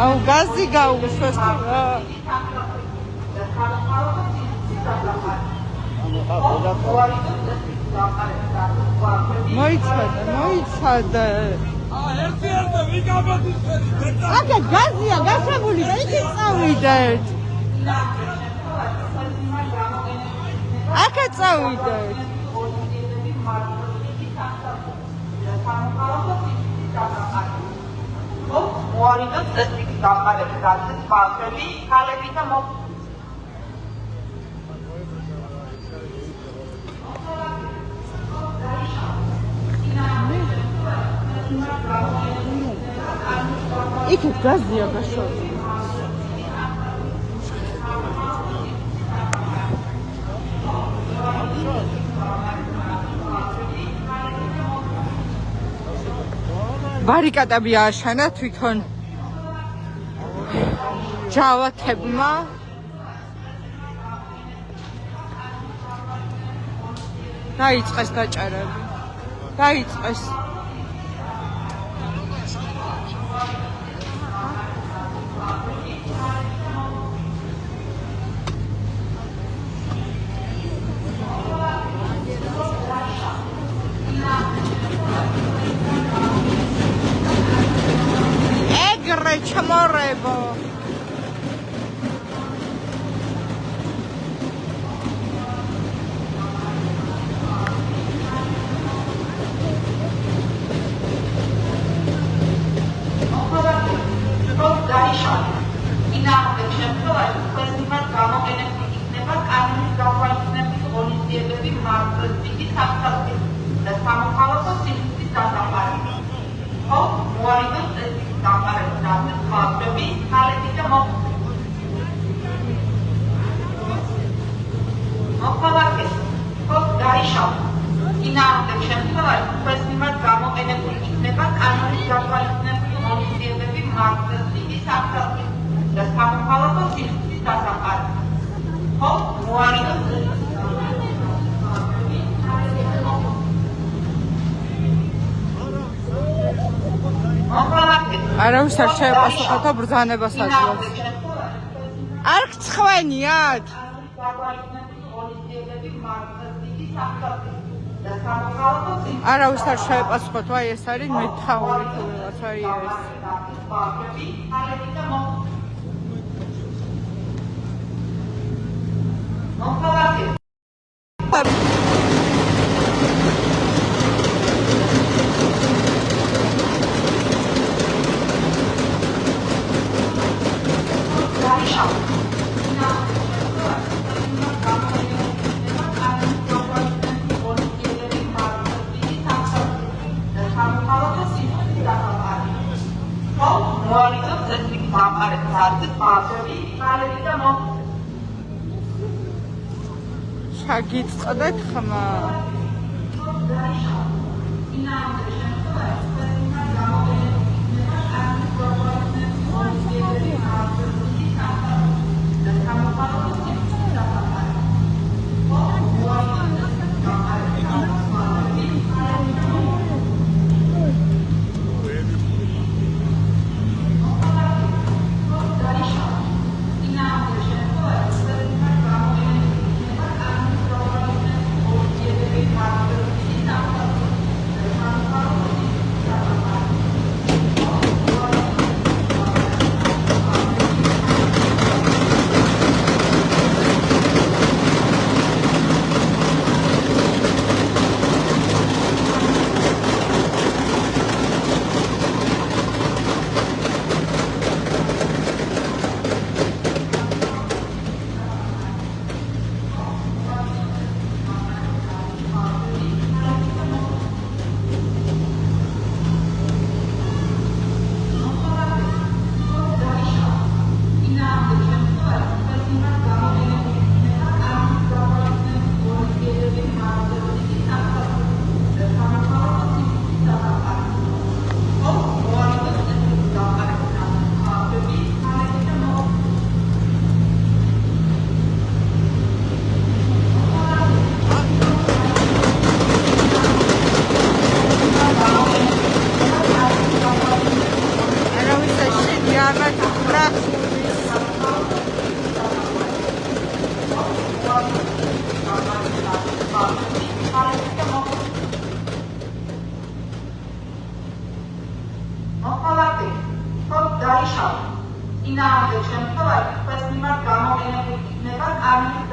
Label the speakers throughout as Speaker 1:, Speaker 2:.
Speaker 1: აუ გაზი გაუშვეს თუ რა მოიცადე ერთ-ერთი ვიგაბოდის აკა გაზია გასებული და იქით წავიდეთ აკა წავიდეთ
Speaker 2: მოარიდოთ წესრიგის დამყარების გაზეთ ფაქტები, ქალები და
Speaker 1: იქით გაზია გასული ბარიკადები ააშენა თვითონ ჯავათებმა დაიწყეს დაჭერები დაიწყეს ჩამორებო არავის არ შეეპასუხა ბრძანებას აძლევს. არ გცხვენიათ? არავის არ შეეპასუხოთ, აი ეს არის მეთაური თუ რაღაცა ეს. შაგიწყდეთ ხმა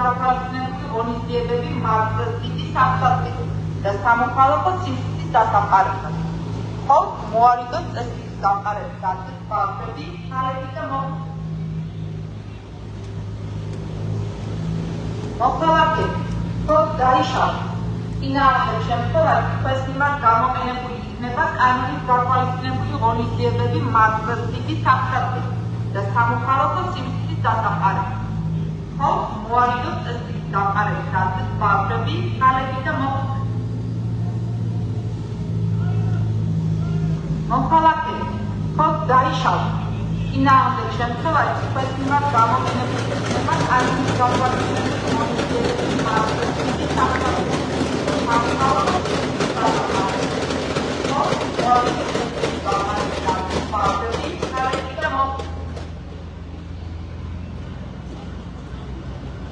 Speaker 2: გაფართოებული ღონისძიებები მარცხნივ საფრთხე და სამოქალაქო სიმსივნის დასამყარებლად. ხოლო მოარიდოს წესრიგის გამყარების გასცემ ფაქტები, ხალხი და მოქალაქეები, ხოლო დაიშალა. წინააღმდეგ შემთხვევაში თქვენს მიმართ გამოყენებული იქნება კანონის გათვალისწინებული ღონისძიებები მარცხნივ საფრთხე და სამოქალაქო სიმსივნის დასამყარებლად. ხოლო მოარიდოს წესრიგის გამყარების გასცემ ფაქტები, ხალხი და მოქალაქეები, ხოლო დაიშალა. წინააღმდეგ შემთხვევაში თქვენს მიმართ გამოყენებული იქნება კანონის გათვალისწინებული ღონისძიებები მარცხნივ საფრთხე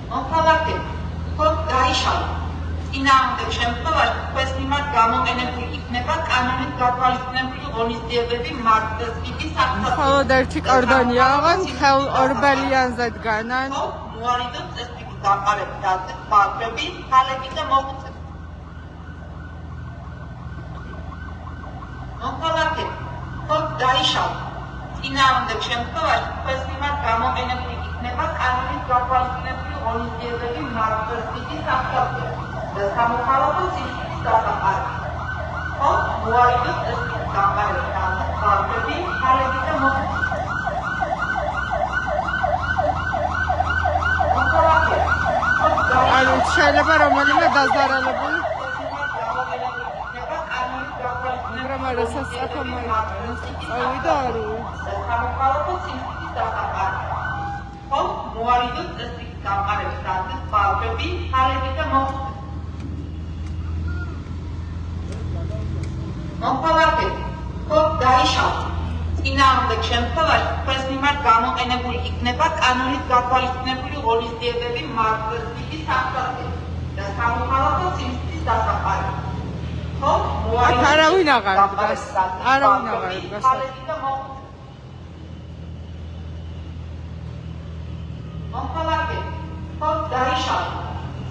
Speaker 2: მოქალაქეები, ხოლო დაიშალა. წინააღმდეგ შემთხვევაში თქვენს მიმართ გამოყენებული იქნება კანონის გათვალისწინებული ღონისძიებები მარცხნივ საფრთხე.
Speaker 1: მხოლოდ ერთი კორდონი აღარ ხელ ორბელიანზე დგანან.
Speaker 2: მოარიდოს წესრიგის გამყარების გასცემ ფაქტები, ხალხი და მოქალაქეები, ხოლო დაიშალა. წინააღმდეგ შემთხვევაში თქვენს მიმართ გამოყენებული იქნება კანონის გათვალისწინებული ღონისძიებები მარცხნივ საფრთხე და სამოქალაქო სიმსივნის დასამყარებლად. ხოლო მოარიდოს წესრიგის გამყარების გასცემ ფაქტები, ხალხი და მოქალაქეები, ხოლო
Speaker 1: ანუ შეიძლება რომელიმე დაზარალებული მაგრამ არა სასწრაფო წავიდა არა
Speaker 2: სამოქალაქო სიმსივნის დასამყარებლად. ხოლო მოარიდოს წესრიგის გამყარების გასცემ ფაქტები, ხალხი და მოქალაქეები, ხოლო დაიშალა. წინააღმდეგ შემთხვევაში თქვენს მიმართ გამოყენებული იქნება კანონის გათვალისწინებული ღონისძიებები მარცხნივ საფრთხე და სამოქალაქო სიმსივნის დასამყარებლად. ხოლო
Speaker 1: არავინ აღარ დგას. არავინ აღარ დგას.
Speaker 2: მოქალაქეები, ხოლო დაიშალა.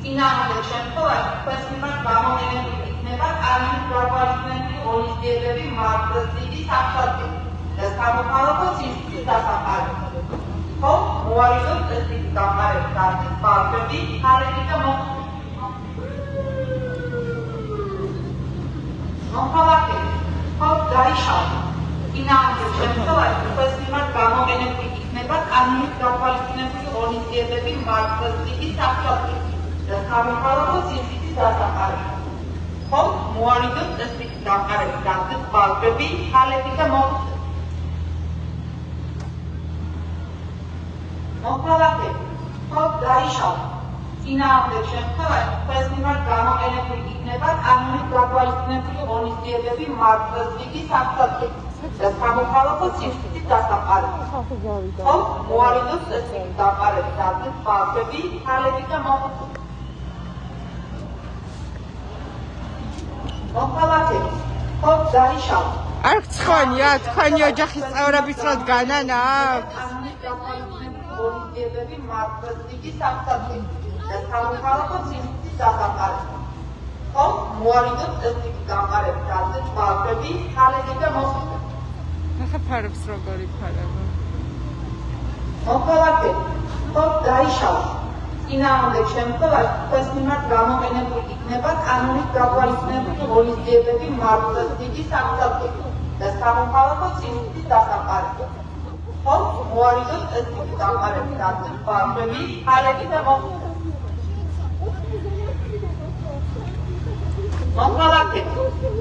Speaker 2: წინააღმდეგ შემთხვევაში თქვენს მიმართ გამოყენებული იქნება კანონის გათვალისწინებული ღონისძიებები მარცხნივ საფრთხე და სამოქალაქო სიმსივნის დასამყარებლად. ხოლო მოარიდოს წესრიგის გამყარების გასცემ ფაქტები, ხალხი და მოქალაქეები, ხოლო დაიშალა. წინააღმდეგ შემთხვევაში თქვენს მიმართ გამოყენებული იქნება კანონის გათვალისწინებული ღონისძიებები მარცხნივ საფრთხე და სამოქალაქო სიმსივნის დასამყარებლად. ხოლო მოარიდოს წესრიგის გამყარების გასცემ ფაქტები, ხალხი და მოქალაქეები, ხოლო დაიშალა. წინააღმდეგ შემთხვევაში თქვენს მიმართ გამოყენებული იქნება კანონის გათვალისწინებული ღონისძიებები მარცხნივ საფრთხე და სამოქალაქო სიმსივნის დასამყარებლად. ხოლო მოარიდოს წესრიგის გამყარების გასცემ ფაქტები, ხალხი და მოქალაქეები, ხოლო დაიშალა.
Speaker 1: არ გცხვენია თქვენი ოჯახის წევრებიც რო დგანან აქ
Speaker 2: კანონის გათვალისწინებული ღონისძიებები მარცხნივ საფრთხე და სამოქალაქო სიმსივნის დასამყარებლად. ხოლო მოარიდოს წესრიგის გამყარების გასცემ ფაქტები, ხალხი და
Speaker 1: ახლა ფარებს როგორ იფარება
Speaker 2: მოქალაქეები, ხოლო დაიშალა. წინააღმდეგ შემთხვევაში თქვენს მიმართ გამოყენებული იქნება კანონის გათვალისწინებული ღონისძიებები მარცხნივ საფრთხე და სამოქალაქო სიმსივნის დასამყარებლად. ხოლო მოარიდოს წესრიგის გამყარების გასცემ ფაქტები, ხალხი და მოქალაქეები,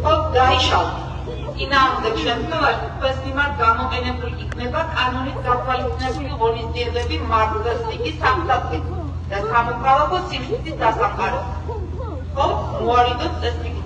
Speaker 2: ხოლო დაიშალა. წინააღმდეგ შემთხვევაში თქვენს მიმართ გამოყენებული იქნება კანონის გათვალისწინებული ღონისძიებები მარცხნივ საფრთხე და სამოქალაქო სიმსივნის დასამყარებლად. ხოლო მოარიდოს წესრიგის